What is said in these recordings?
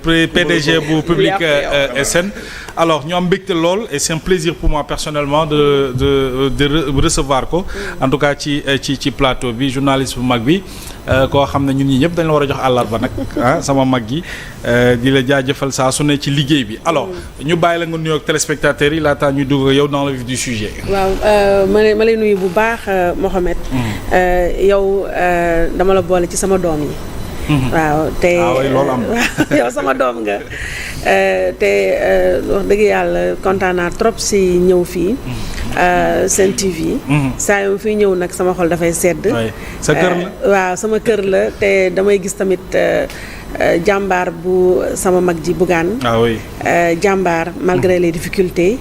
PDG bu Public SN. alors ñu am mbégte lool et c'est un plaisir pour moi personnellement de recevoir ko en tout cas ci plateau bi journaliste bu mag bi koo xam ne ñun ñi ñëpp dañ la war a jox àllarba nag sama mag gi di la jaajëfal saa su ne ci liggéey bi alors ñu bàyyi la nga nuyoog téléspectateurs yi laataa ñuy dugg yow dans le vif du sujet. waaw ma lay nuyu bu baax Mohamed. yow dama la boole ci sama doom yi. waaw te yow sama doom nga te wax dëgg yàlla kontaan naa trop si ñëw fii Sen TV. saa yoo fi ñëw nag sama xol dafay sedd. sa kër la waaw sama kër la te damay gis tamit jàmbaar bu sama mag ji Bougane. jàmbaar malgré les difficultés.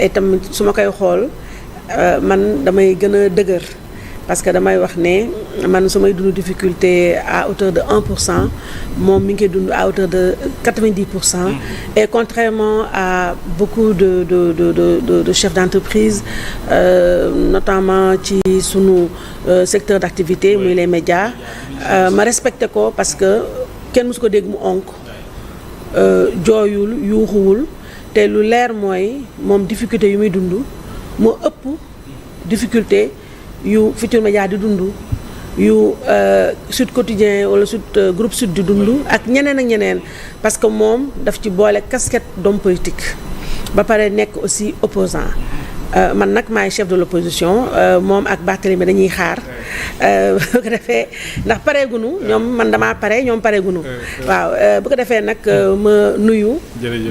et tamit su ma koy xool man damay gën a dëgër. parce que damay wax ne man su may dund difficulté à hauteur de 1% moom mi ngi koy dund à hauteur de 90%. et contrairement à beaucoup de chefs d'entreprise notamment ci sunu secteur d'activité muy les médias ma respecté ko parce que kenn mësu ko dégg mu onk jooyul yuuxuwul te lu leer mooy moom difficulté yu muy dund moo ëpp difficulté yu Futurs Médias di dund yu Sud Quotidien wala groupe Sud di dund ak ñeneen parce que moom daf ci boole casquette d'homme politique ba pare nekk aussi opposant man nag maay chef de l'opposition moom ak Barthélémy dañuy xaar bu ko defee ndax pareegunu ñoom man damaa pare ñoom pareegunu waaw bu ko defee nag ma nuyu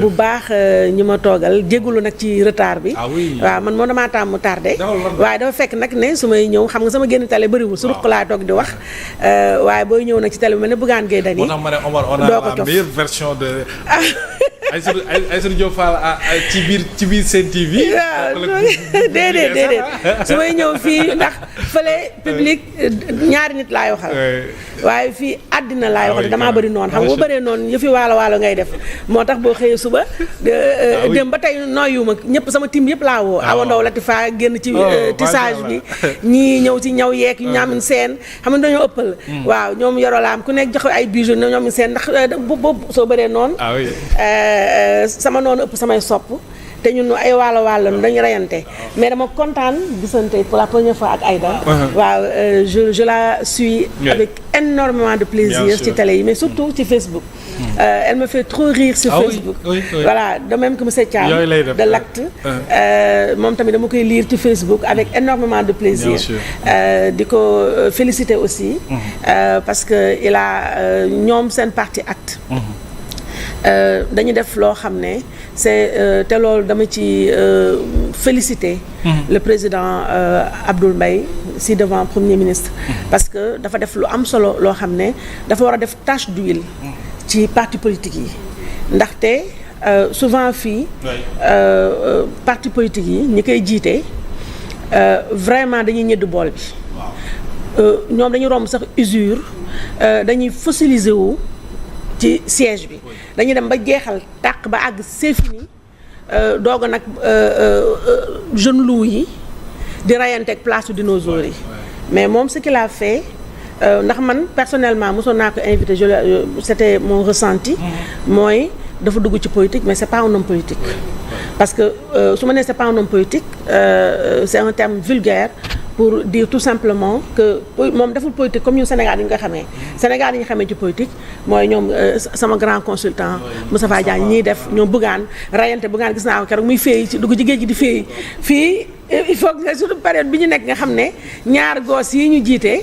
bu baax ñi ma toogal jégalu nag ci retard bi waaw man moo damaa tàmm tardé waaye dafa fekk nag ne su may ñëw xam nga sama génn télé bëriwul su ruq laa toog di wax waaye booy ñëw nag ci télé bi mel ne Bougane Gueye Dany doo ko cof meilleure version de Aïssatou Diop Fall ci biir Sen TV. déedéet su may ñëw fii ndax fële public ñaari nit laay waxal. waaye fii àddina laay waxal damaa bëri noonu xam nga bu bëree noonu yëfi waalo ngay def moo tax boo xëyee suba. dem ba tey noyyuma ñëpp sama tim yëpp laa woo. Awa Ndaw Latifa génn ci tissage bi. ñii ñëw ci ñaw yeeg yu ñaamin seen xam nga dañoo ëppal. waaw ñoom yorolaam ku nekk joxe ay bijoux ñoom seen ndax boobu soo bëree noonu. sama noonu ëpp samay sopp te ñun ay waalo dañu reyante mais dama kontaan gisante pour la première fois ak Aïda. waaw je la suis avec énormément de plaisir ci télé yi mais surtout ci Facebook. Elle me fait trop rire sur Facebook. Voilà de même que monsieur Thiam de l'Acte. moom tamit dama koy lire ci Facebook avec énormément de plaisir. di ko féliciter aussi. parce que il a ñoom seen parti Acte. dañu def loo xam ne c'est te loolu dama ci féliciter le président Abdoul Mbaye Sy devant premier ministre parce que dafa def lu am solo loo xam ne dafa war a def tache d'huile ci parti politique yi ndaxte souvent fii parti politique yi ñi koy jiite vraiment dañuy ñëdd bool bi ñoom dañuy romb sax usure dañuy fossiliser wu ci siège bi dañuy dem ba jeexal tàq ba àgg c'est fini doog a nag jeune loup yi di reyanteeg place su dinosaures yi mais moom ce qu'il a fait ndax man personnellement mosoon naa ko invité c'était mon ressenti mooy dafa dugg ci politique mais c'est pas un homme politique parce que su ma nee c'est pas un homme politique c'est un terme vulgaire pour dire tout simplement que moom deful politique comme ñun Sénégal yi ñu koy xamee Sénégal yi ñu xamee ci politique mooy ñoom sama grand consultant Moustapha Diagne ñiy def ñoom Bougane rayante Bougane gis naa ko keroog muy féey ci dugg ci géej gi di féey fii il faut que surtout période bi ñu nekk nga xam ne ñaar goos yi ñu jiite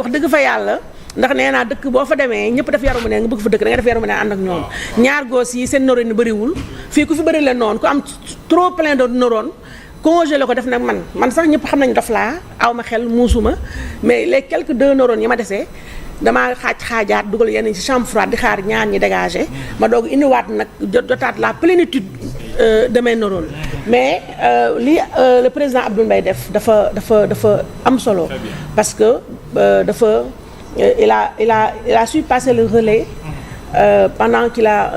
wax dëgg fa yàlla ndax nee naa dëkk boo fa demee ñëpp def yaramu ne nga bëgg fa dëkk da nga def yaramu ne ànd ak ñoom ñaar goos yi seen neurones yi bëriwul fii ku fi bëri leen noonu ku am trop plein de neurones congelé ko def nag man sax ñëpp xam nañ dof laa aw ma xel muusuma mais les quelques 2 neurones yi ma desee damaa xaajaat dugal yenn ci chambre froide di xaar ñaar ñi dégagé ma doog indiwaat nag jotaat la plénitude de mes neurones mais li le président Abdoul Mbaye def dafa am solo parce que dafa il a su passer le relais pendant qu'il a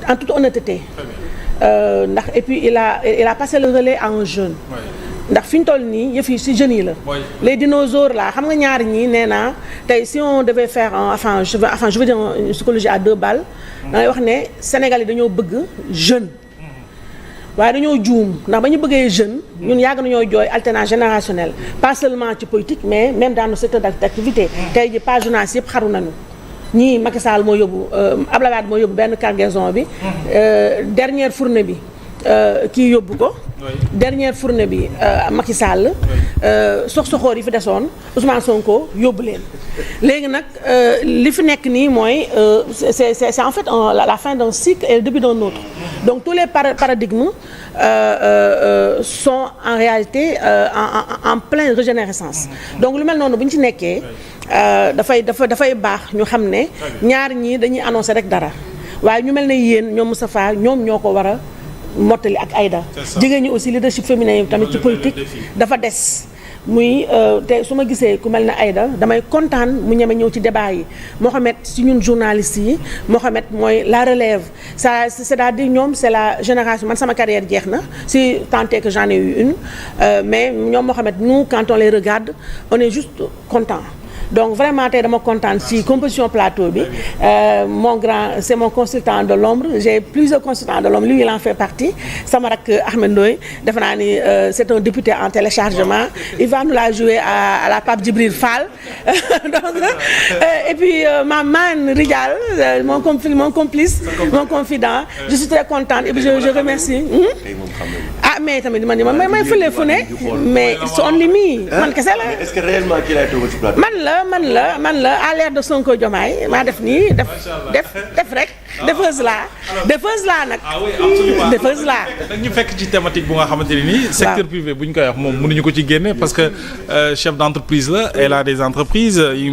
en toute honnêteté ndax et puis il a passé le relais à un jeune ndax fi ñu toll nii yëf yi ci jeunes yi la. les dinosaures là xam nga ñaari ñii nee naa tey si on devait faire je veux dire une psychologie à 2 balles. da ngay wax ne Sénégal yi dañoo bëgg jeune. waaye dañoo juum ndax ba ñu bëggee jeune ñun yàgg nañoo jooy alternance générationnelle pas seulement ci politique mais même dans nos secteurs d'activité. tey ji pas journaliste yëpp xaru nañu. ñii Macky Sall moo yóbbu Abdoulaye Wade moo yóbbu benn cargaison bi. dernière fournée bi kii yóbbu ko. dernière fournée bi Macky Sall. sox-soxoor yi fi desoon Ousmane Sonko yóbbu leen. léegi nag li fi nekk nii mooy c'est en fait la fin d'un cycle et le début d'un autre. donc tous les paradigmes sont en réalité en pleine régénérescence. donc lu mel noonu bu ñu ci nekkee. dafay baax ñu xam ne ñaar ñii dañuy annoncer rek dara waaye ñu mel ne yéen ñoom Moustapha ñoom ñoo ko war a mottali ak Aïda jigéen ñi aussi leadership féminin yi tamit ci politique dafa des muy te su ma gisee ku mel ne Aïda damay kontaan mu ñeme ñëw ci débat yi Mohamed si ñun journalistes yi Mohamed mooy la relève ça c'est-à-dire ñoom c'est la génération man sama carrière jeex na si tant est que j'en ai eu une mais ñoom Mohamed nous quand on les regarde on est juste content. donc vraiment tey dama kontaan ci composition plateau bi mon grand c'est mon consultant de l'ombre j'ai plusieurs consultants de l'ombre lui il en fait partie sama rak Ahmed Ndoye defe naa ni c'est un député en téléchargement il va nous la jouer à la Pape Djibril Fall donc et puis ma man Rijal mon complice mon confident je suis très contente et puis je remercie ah mais tamit man may fële fu ne mais it's only me man kese la est-ce que réellement ki lay toog ci plateau man la à l'ère de Sonko Diomaye maa def nii def rek defeuse laa nag. ah oui absolument defeuse laa. nag ñu fekk ci thématique bu nga xamante ne nii. secteur privé bu ñu koy wax moom mënuñu ko ci génne parce que chef d'entreprise la elle a des entreprises yi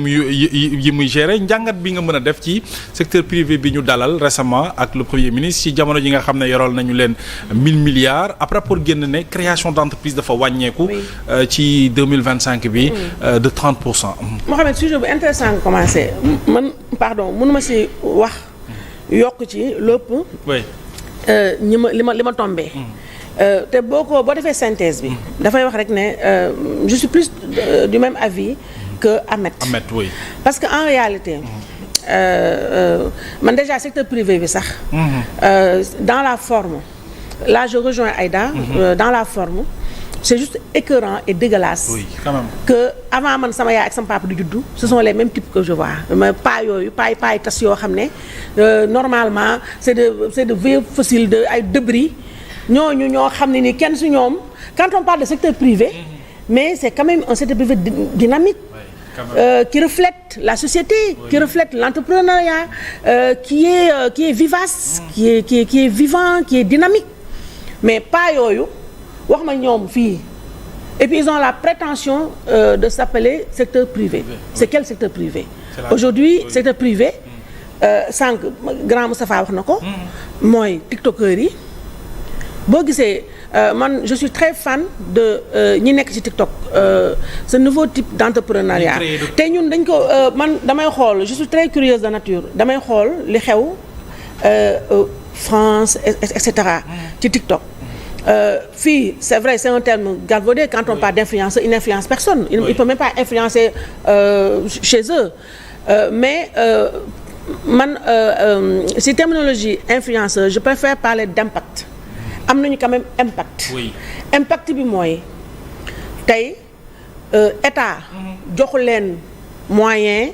muy gérer njàngat bi nga mën a def ci secteur privé bi ñu dalal récemment ak le premier ministre ci jamono ji nga xam ne yorool nañu leen 1000 milliards après pour génn ne création d'entreprise dafa wàññeeku. ci 2025 bi. de 30%. Mohamed sujet bu intéressant nga commencé mënuma si wax. yokk ci lépp. oui. li ma tombé. te boo defee synthèse bi. dafay wax rek ne je suis plus du même avis que Ahmed. Oui. parce que en réalité. man déjà secteur privé bi sax. dans la forme là je rejoins Aïda. dans la forme. c'est juste écœurant et dégueulasse. Oui, quand même. que avant man sama yaay ak sama papa du juddu ce sont les mêmes types que je vois mais pas yooyu pas yi tas yoo xam ne normalement c'est de vieux fossiles de ay débris ñooñu ñoo xam ne ni kenn su ñoom quand on parle de secteur privé mais c'est quand même un secteur privé dynamique. Qui reflète la société, qui reflète l'entrepreneuriat, qui est vivace, qui est vivant, qui est dynamique mais pas yooyu. wax ma ñoom fii et puis ils ont la prétention de s'appeler secteur privé. C'est quel secteur privé? Aujourd'hui secteur privé sànq grand Moustapha wax na ko. mooy tiktokers yi boo gisee man je suis très fan de ñi nekk ci TikTok ce nouveau type d'entrepreneuriat te ñun dañ ko man damay xool je suis très curieuse de nature damay xool li xew France et cetera ci TikTok. Fii c'est vrai c'est un terme galvaudé quand on parle d'influenceur il n'influence personne il peut même pas influencer chez eux mais man si terminologie influenceur je préfère parler d'impact am nañu quand même impact. Oui. Impact bi mooy tey état joxu leen moyen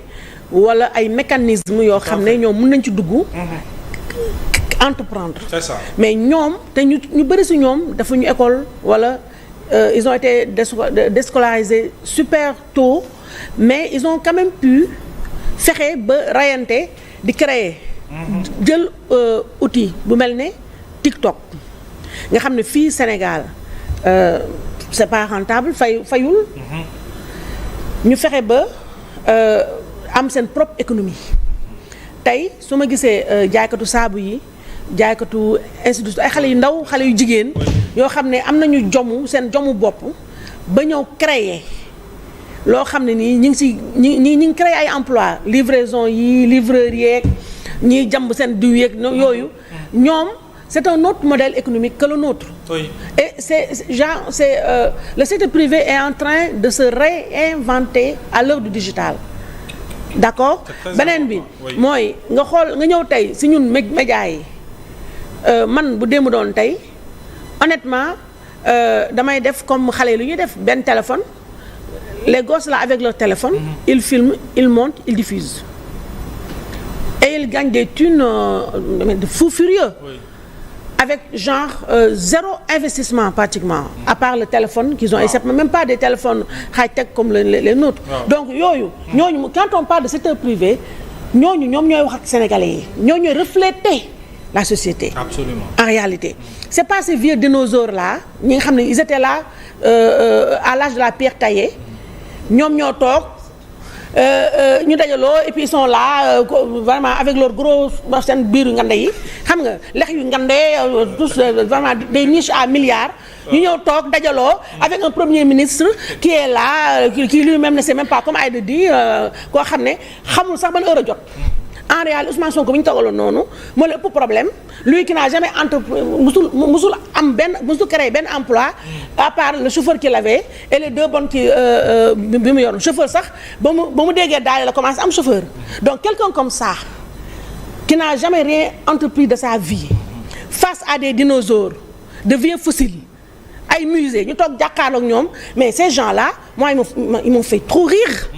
wala ay mécanismes yoo xam ne ñoom mën nañ ci dugg. entreprendre. C'est ça. mais ñoom te ñu bëri si ñoom dafa ñu école wala ils ont été déscolarisés super tôt mais ils ont quand même pu fexe ba rayante di créer. jël outil bu mel ne TikTok nga xam ne fii Sénégal c'est pas rentable fayul. ñu fexe ba am seen propre économie tey su ma gisee jaaykatu saabu yi. jaaykatu institut ay xale yu ndaw xale yu jigéen yoo xam ne am nañu seen jomu bopp ba ñëw créer loo xam ne nii ñu ngi créer ay emploi livraison yi livreur yeeg ñiy jàmb seen diw yeeg yooyu ñoom c'est un autre modèle économique que le nôtre. Oui. Et le secteur privé est en train de se réinventer à l'heure du digital. D'accord beneen bi mooy nga xool nga ñëw tey si ñun médias yi man bu démb doon tey honnêtement damay def comme xale yi lu ñuy def benn téléphone les gosses là avec leur téléphone ils filment ils montent ils diffusent et ils gagnent des thunes de fous furieux. Oui. Avec genre zéro investissement pratiquement à part le téléphone qu'ils ont et c'est même pas des téléphones high-tech comme les nôtres. Donc yooyu ñooñu quand on parle de secteur privé ñooñu ñoom ñooy wax ak sénégalais yi ñoo ñooy refléter la société. Absolument. En réalité c'est pas ces vieux dinosaures là ñi nga xam ne ils étaient là à l'âge de la pierre taillée ñoom ñoo toog ñu dajaloo et puis ils sont là vraiment avec leur gros seen biir yu ngande yi xam nga lex yu ngande tous vraiment des niches à milliards ñu ñëw toog dajaloo avec un premier ministre qui est là qui lui-même ne sait même pas comme Aïda dit koo xam ne xamul sax ban heure a jot. En réalité Ousmane Sonko bi ñu togaloon noonu moo la ëpp problème lui qui n'a jamais musul créé benn emploi à part le chauffeur qu'il avait et les deux bonnes qui bi mu yoroon chauffeur sax ba mu déggee daal la commencé am chauffeur donc quelqu'un comme ça qui n'a jamais rien entrepris de sa vie face à des dinosaures de vieux fossiles ay musées ñu toog jàkkaarloog ñoom mais ces gens-là moi ils m'ont fait trop rire.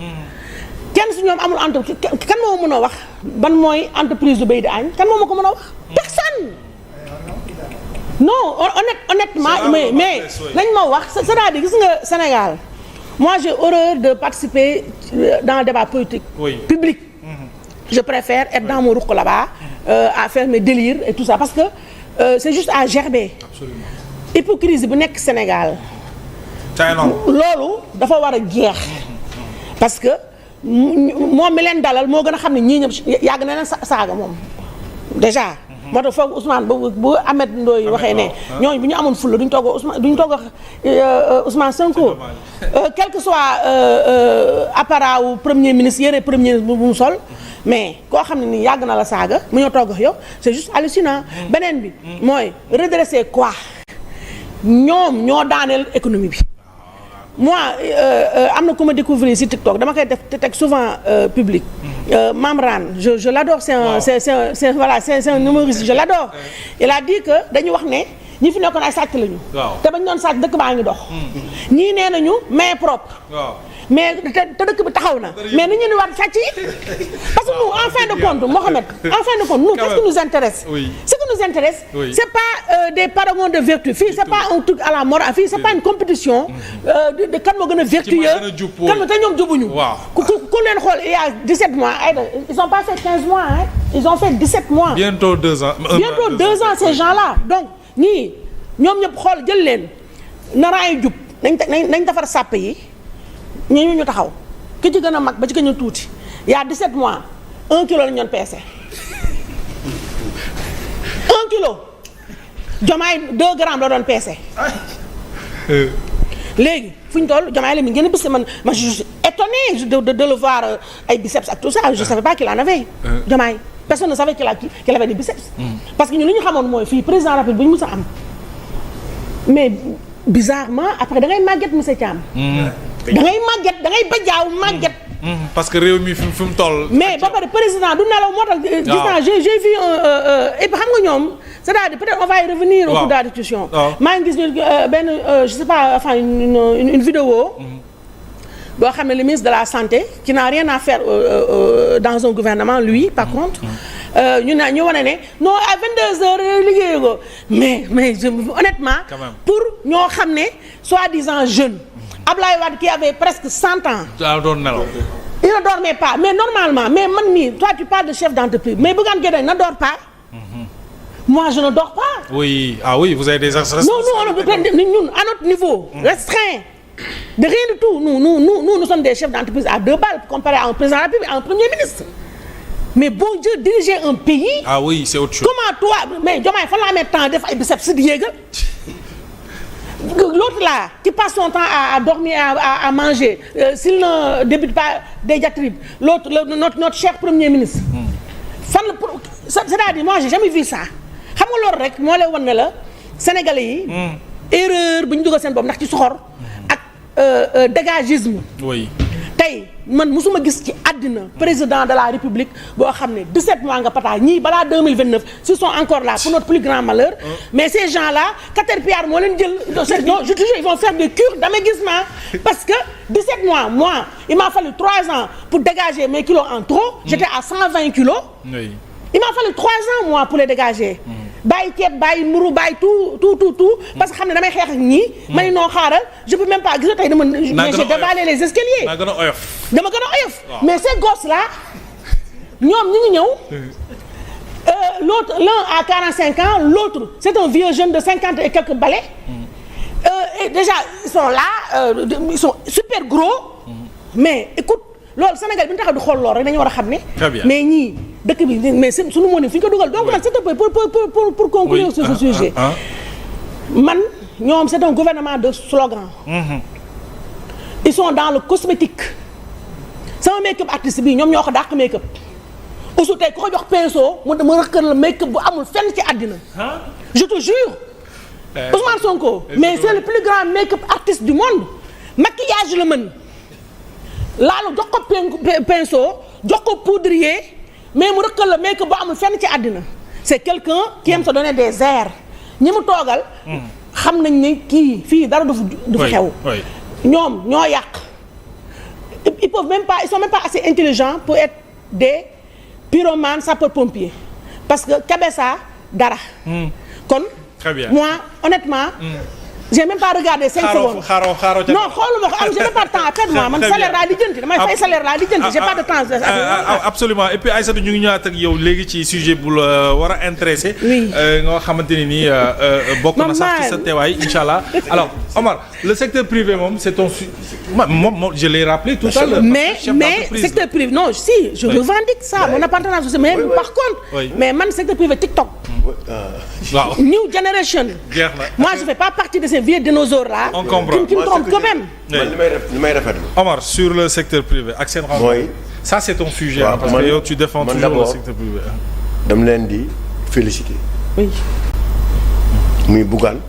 Kenn si ñoom amul entreprise kan moo mën a wax ban mooy entreprise du béy di añ kan moo ma ko mën a wax personne non honnêtement mais nañ ma wax c'est-à-dire gis nga Sénégal moi j'ai horreur de participer dans le débat politique public. Je préfère être dans mon ruq là-bas à faire mes délires et tout ça parce que c'est juste à gerber. Absolument. Hypocrisie bu nekk Sénégal loolu dafa war a jeex parce que moom mi leen dalal moo gën a xam ne ñii ñëpp yàgg na leen saaga moom déjà. moo tax foog Ousmane bu Ahmed Ndoye waxee ne ñooñu bu ñu amoon fulla duñ toog Ousmane Sonko quel que soit appareil wu premier ministre yére premier ministre bu mu sol mais koo xam ne nii yàgg na la saaga mu ñoo toog yow c'est juste hallucinant. Beneen bi mooy redresser quoi ñoom ñoo daaneel économie bi. Moi am na ku ma découvrir ci TikTok dama koy def te teg souvent public. Mamran je l'adore c'est un humoriste je l'adore. Il a dit que dañu wax ne ñi fi nekkoon ay sàcc lañu. te bañ doon sàcc dëkk baa ngi dox. ñii nee nañu main propre. mais te dëkk bi taxaw na. mais ni ñu ni war sàcc yi parce que nous en fin de compte Mohamed en fin de compte nous qu'est-ce qui nous intéresse. Ce qui nous intéresse c'est pas des paragons de vertu fii c'est pas un truc à la morale fii c'est pas une compétition de kan moo gën a vertueux kan moo te ñoom jubuñu ku leen xool il y a 17 mois ils ont pas fait 15 mois hein ils ont fait 17 mois bientôt 2 ans ces gens-là donc ñii ñoom ñëpp xool jël leen naraayu jub nañ defar sàpp yi ñu taxaw ki ci gën a mag ba ci gën a tuuti il y a 17 mois 1 kilo la ñu doon peese 1 kilo Diomaye 2 grammes la doon peese léegi fu ñu toll Diomaye la mi gën a bis man je suis étonné de le voir ay biceps ak tout ça je savais pas qu'il en avait Diomaye personne ne savait qu'il avait des biceps parce que ñun li ñu xamoon mooy fii président rapide bu ñu mës a am mais bizarrement après da ngay màgget monsieur Thiam da ngay màgget da ngay bajaaw màgget. parce que réew mi fi mu toll. mais ba pare président du nelaw moo tax. gis naa j'ai vu et puis xam nga ñoom c'est-à-dire peut-être on va y revenir. au cours de la discussion. maa ngi gis benn je sais pas enfin une vidéo. boo xam ne le ministre de la santé qui n'a rien à faire dans un gouvernement lui par contre. ñu wane ne non à 22h liggéeyu ko mais honnêtement. pour ñoo xam ne soi-disant jeune. Ablaye Wade qui avait presque 100 ans. doon nelaw. Il ne dormait pas mais normalement mais man mii toi tu parles de chef d'entreprise mais Bougane Gueye Dany ne dort pas. Moi je ne dors pas. Oui vous avez des responsabilités. Non ñun à notre niveau. Restreint. De rien du tout nous sommes des chefs d'entreprise à 2 balles comparé à un président de la République à un premier ministre. Mais bon Dieu diriger un pays. C'est autre chose. Comment toi mais Diomaye fan la amee temps def ay biceps di yéegal. L'autre là qui passe son temps à dormir à manger s'il ne débute pas des diatribes l'autre notre cher premier ministre fan la c'est-à-dire moi j'ai jamais vu ça xam nga loolu rek moo lay wan ne la sénégalais yi. erreur bu ñu dugal seen bopp ndax ci soxor ak dégagisme. oui. tey man musuma gis ci àddina président de la république boo xam ne 17 mois nga pata ñii balaa 2029 s'ils sont encore là pour notre plus grand malheur. mais ces gens là Caterpillar moo leen jël non je te jure ils vont faire des cures d'améguissement parce que 17 mois moi il m'a fallu 3 ans pour dégager mes kilos en trop. j'étais à 120 kilos. oui. il m'a fallu 3 ans moi pour les dégager. bàyyi ceeb bàyyi mburu bàyyi tout parce que xam ne damay xeex ak ñii. ma ne noo xaaral je peux même pas gis nga tey dama. mais j'ai dévalé les escaliers. naa gën a oyof. dama gën a oyof. mais ces gosses là ñoom ñu ngi ñëw. l'autre l'un a 45 ans l'autre c'est un vieux jeune de 50 et quelques balais. Et déjà ils sont là ils sont super gros. mais écoute loolu Sénégal bi ñu taxaw di xool loolu rek dañu war a xam ne. très bien mais ñii dëkk bi mais suñu moo ne fi ñu ko dugal. donc nag c'est un peu pour conclure sur ce sujet. man ñoom c'est un gouvernement de slogan. ils sont dans le cosmétique. sama make-up artiste bi ñoom ñoo ko dàq make-up. aussi tey ku ko jox pinceau mu rëkkal la make-up bu amul fenn ci àddina. je te jure. Ousmane Sonko mais c'est le plus grand make-up artiste du monde. maquillage la mën. laalu jox ko pinceau jox ko poudrier mais mu rëkkal la make-up bu amul fenn ci àddina. c'est quelqu'un qui aime se donner des airs. ñi mu toogal. xam nañ ne kii fii dara du fi xew. ñoom ñoo yàq. ils peuvent même pas ils sont même pas assez intelligents pour être des pyromanes sapeurs-pompiers parce que Kabessa dara. kon. très bien moi honnêtement. j'ai même pas regardé 5 secondes. non xooluma ko am j'ai même pas de temps à perdre moi man salaire laa lijjanti damay fay salaire laa lijjanti j'ai pas de temps. absolument et puis Aïssatou ñu ngi ñëwaat ak yow léegi ci sujet bu la war a intéressé. oui nga xamante ne nii bokk na sax ci sa teewaay incha allah. alors Omar le secteur privé moom c'est ton moom je l'ai rappelé tout à l'heure. mais secteur privé non si je revendique ça mon appartenance aussi mais par contre. mais man secteur privé TikTok. waaw new generation. jeex na moi je fais pas partie de ces vieux dinosaures là. on comprend qui me trompent quand même. man li may rafetlu. Omar sur le secteur privé ak seen mooy ça c'est ton sujet. parce que yow tu défends toujours le secteur privé. dama leen di féliciter. oui. muy Bougane.